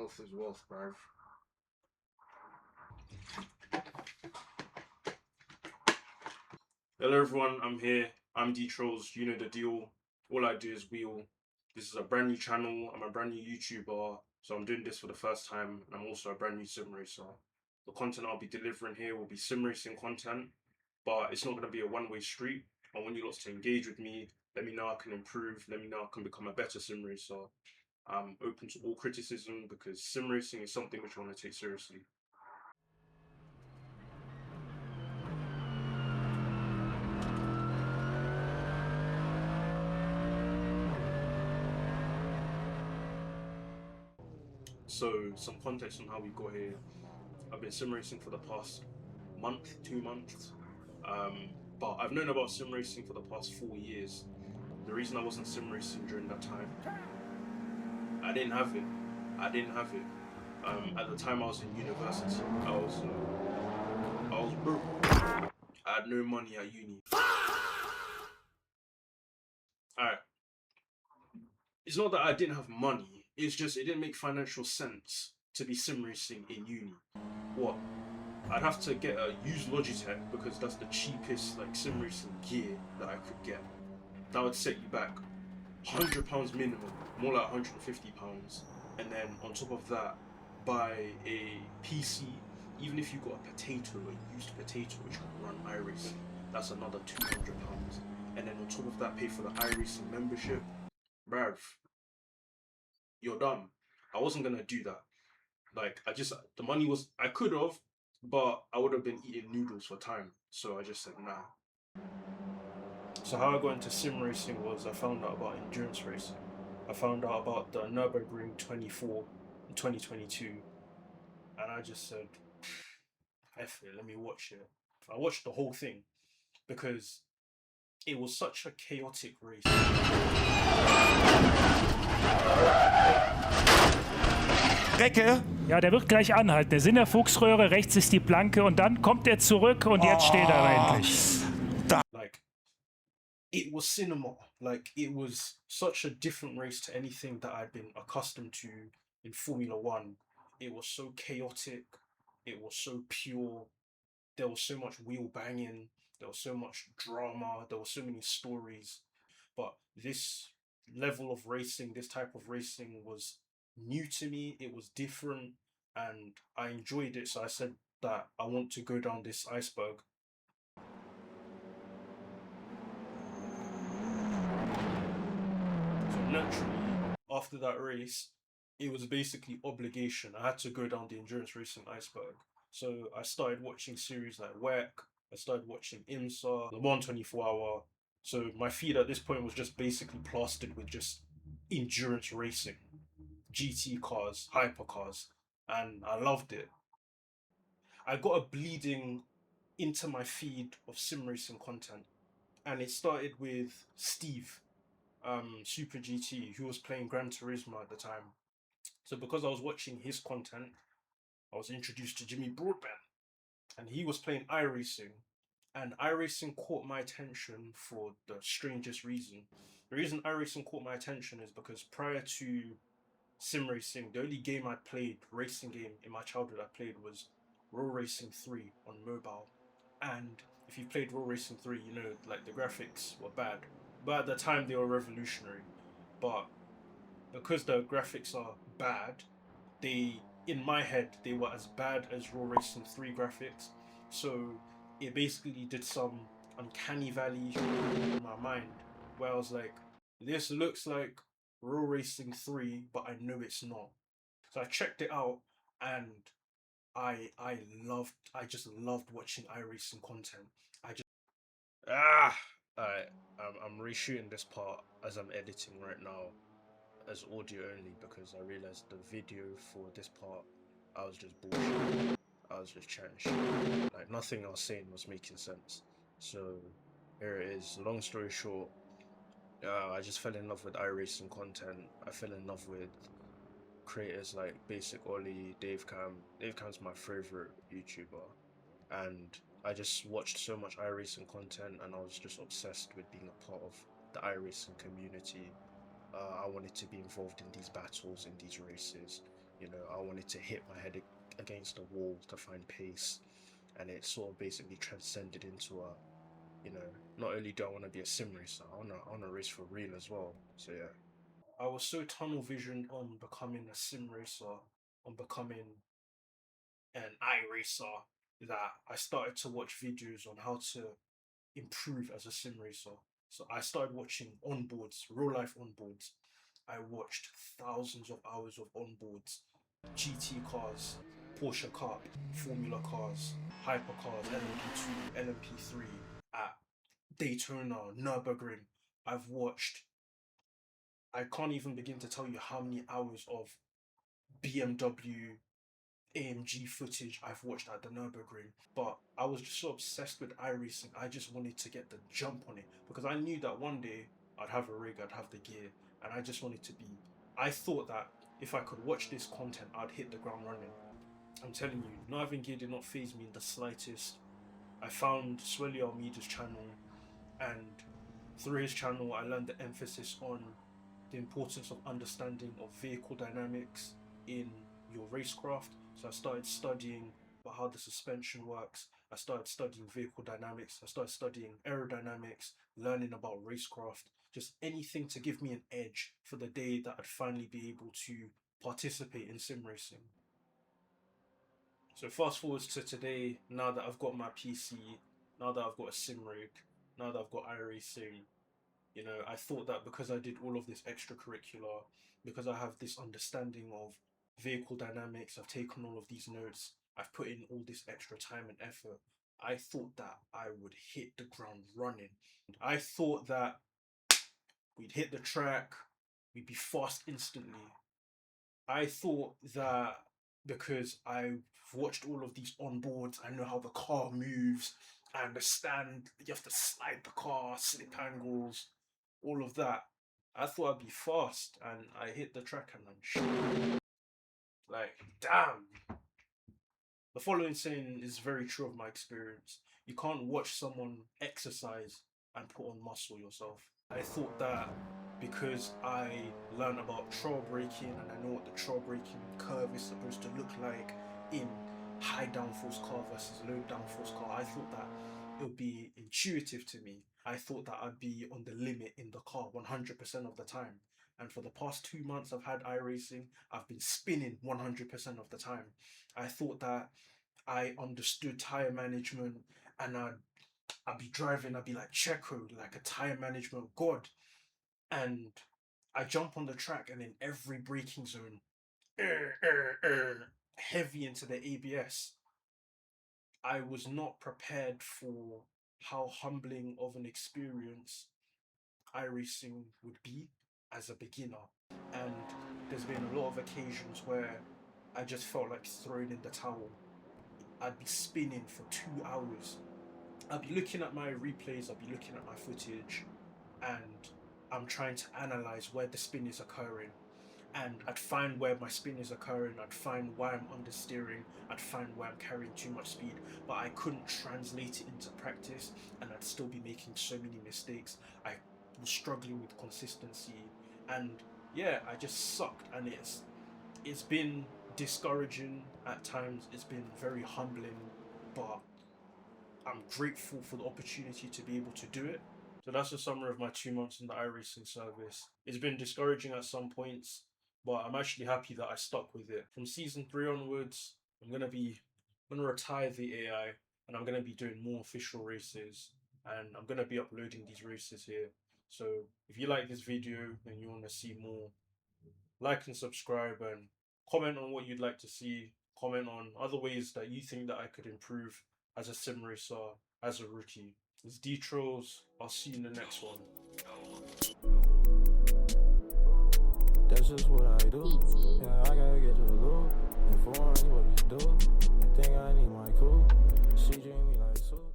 Health is wealth, bruv. Hello everyone, I'm here. I'm D Trolls, you know the deal. All I do is wheel. This is a brand new channel, I'm a brand new YouTuber, so I'm doing this for the first time, and I'm also a brand new sim racer. The content I'll be delivering here will be sim racing content, but it's not going to be a one-way street. I want you lot to engage with me, let me know I can improve, let me know I can become a better sim racer. I'm open to all criticism because sim racing is something which I want to take seriously. So, some context on how we got here. I've been sim racing for the past month, 2 months, but I've known about sim racing for the past 4 years. The reason I wasn't sim racing during that time, I didn't have it. I didn't have it. At the time I was in university, I was broke. I had no money at uni. Alright, it's not that I didn't have money. It's just it didn't make financial sense to be sim racing in uni. What? I'd have to get a used Logitech because that's the cheapest like sim racing gear that I could get. That would set you back £100 minimum, more like £150, and then on top of that, buy a PC. Even if you got a potato, a used potato which can run iRacing, that's another £200, and then on top of that, pay for the iRacing membership. Bruv, you're done. I wasn't gonna do that. Like the money was I could have, but I would have been eating noodles for time. So I just said nah. So how I got into sim racing was I found out about endurance racing. I found out about the Nürburgring 24 in 2022, and I just said, F it, let me watch it. I watched the whole thing because it was such a chaotic race. Recke. Ja, der wird gleich anhalten. Der ist in der Fuchsröhre, rechts ist die Planke und dann kommt er zurück und jetzt steht er endlich. Like, it was cinema. Like, it was such a different race to anything that I'd been accustomed to in Formula One. It was so chaotic. It was so pure. There was so much wheel banging. There was so much drama. There were so many stories. But this level of racing, this type of racing was new to me. It was different and I enjoyed it. So I said that I want to go down this iceberg. So naturally, after that race, it was basically obligation. I had to go down the endurance racing iceberg. So I started watching series like WEC. I started watching IMSA, the 124 hour. So my feed at this point was just basically plastered with just endurance racing, GT cars, hypercars, and I loved it. I got a bleeding into my feed of sim racing content, and it started with Steve, Super GT, who was playing Gran Turismo at the time. So because I was watching his content, I was introduced to Jimmy Broadbent, and he was playing iRacing, and iRacing caught my attention for the strangest reason. The reason iRacing caught my attention is because prior to sim racing, the only game I'd played, racing game in my childhood I played was Roll Racing 3 on mobile. And if you played Roll Racing 3, you know, like the graphics were bad. But at the time they were revolutionary. But because the graphics are bad, in my head, they were as bad as Raw Racing 3 graphics. So it basically did some uncanny valley in my mind where I was like, this looks like Raw Racing 3, but I know it's not. So I checked it out and I just loved watching iRacing content. Alright, I'm reshooting this part as I'm editing right now as audio only because I realized the video for this part I was just bullshit. I was just chatting shit. Like nothing I was saying was making sense. So here it is. Long story short, I just fell in love with iRacing content. I fell in love with creators like Basic Ollie, Dave Cam. Dave Cam's my favorite YouTuber, and I just watched so much iRacing content, and I was just obsessed with being a part of the iRacing community. I wanted to be involved in these battles, in these races. You know, I wanted to hit my head against the wall to find pace, and it sort of basically transcended into a, you know, not only do I want to be a sim racer, I wanna race for real as well. So yeah. I was so tunnel visioned on becoming a sim racer, on becoming an iRacer, that I started to watch videos on how to improve as a sim racer. So I started watching onboards, real life onboards. I watched thousands of hours of onboards, GT cars, Porsche Cup, Formula cars, hypercars, LMP2, LMP3, at Daytona, Nürburgring. I've watched, I can't even begin to tell you how many hours of BMW AMG footage I've watched at the Nürburgring. But I was just so obsessed with iRacing, I just wanted to get the jump on it, because I knew that one day I'd have a rig, I'd have the gear, and I just wanted to be. I thought that if I could watch this content, I'd hit the ground running. I'm telling you, not having gear did not faze me in the slightest. I found Swelly Almeida's channel, and through his channel, I learned the emphasis on the importance of understanding of vehicle dynamics in your racecraft. So I started studying about how the suspension works. I started studying vehicle dynamics. I started studying aerodynamics, learning about racecraft, just anything to give me an edge for the day that I'd finally be able to participate in sim racing. So fast forwards to today, now that I've got my PC, now that I've got a sim rig, now that I've got iRacing, you know, I thought that because I did all of this extracurricular, because I have this understanding of vehicle dynamics, I've taken all of these notes, I've put in all this extra time and effort, I thought that I would hit the ground running. I thought that we'd hit the track, we'd be fast instantly. I thought that because I've watched all of these onboards, I know how the car moves, I understand you have to slide the car, slip angles, all of that. I thought I'd be fast, and I hit the track and I'm shit. Like, damn. The following saying is very true of my experience. You can't watch someone exercise and put on muscle yourself. I thought that because I learned about trail braking and I know what the trail braking curve is supposed to look like in high downforce car versus low downforce car, I thought that it would be intuitive to me. I thought that I'd be on the limit in the car 100% of the time. And for the past 2 months I've had iRacing, I've been spinning 100% of the time. I thought that I understood tire management, and I'd be driving, I'd be like Checo, like a tire management god. And I jump on the track, and in every braking zone, heavy into the ABS. I was not prepared for how humbling of an experience iRacing would be as a beginner. And there's been a lot of occasions where I just felt like throwing in the towel. I'd be spinning for 2 hours. I'd be looking at my replays, I'd be looking at my footage, and I'm trying to analyze where the spin is occurring. And I'd find where my spin is occurring, I'd find why I'm understeering, I'd find where I'm carrying too much speed, but I couldn't translate it into practice, and I'd still be making so many mistakes. I was struggling with consistency, and yeah, I just sucked, and it's been discouraging at times, it's been very humbling, but I'm grateful for the opportunity to be able to do it. So that's a summary of my 2 months in the iRacing service. It's been discouraging at some points, but I'm actually happy that I stuck with it. From season 3 onwards, I'm gonna retire the AI, and I'm gonna be doing more official races, and I'm gonna be uploading these races here. So if you like this video and you want to see more, like and subscribe, and comment on what you'd like to see. Comment on other ways that you think that I could improve as a sim racer, as a rookie. It's D-Trolls. I'll see you in the next one. That's just what I do. Yeah, I gotta get to the loop. Inform what we do. I think I need my cool. She dream me like soup.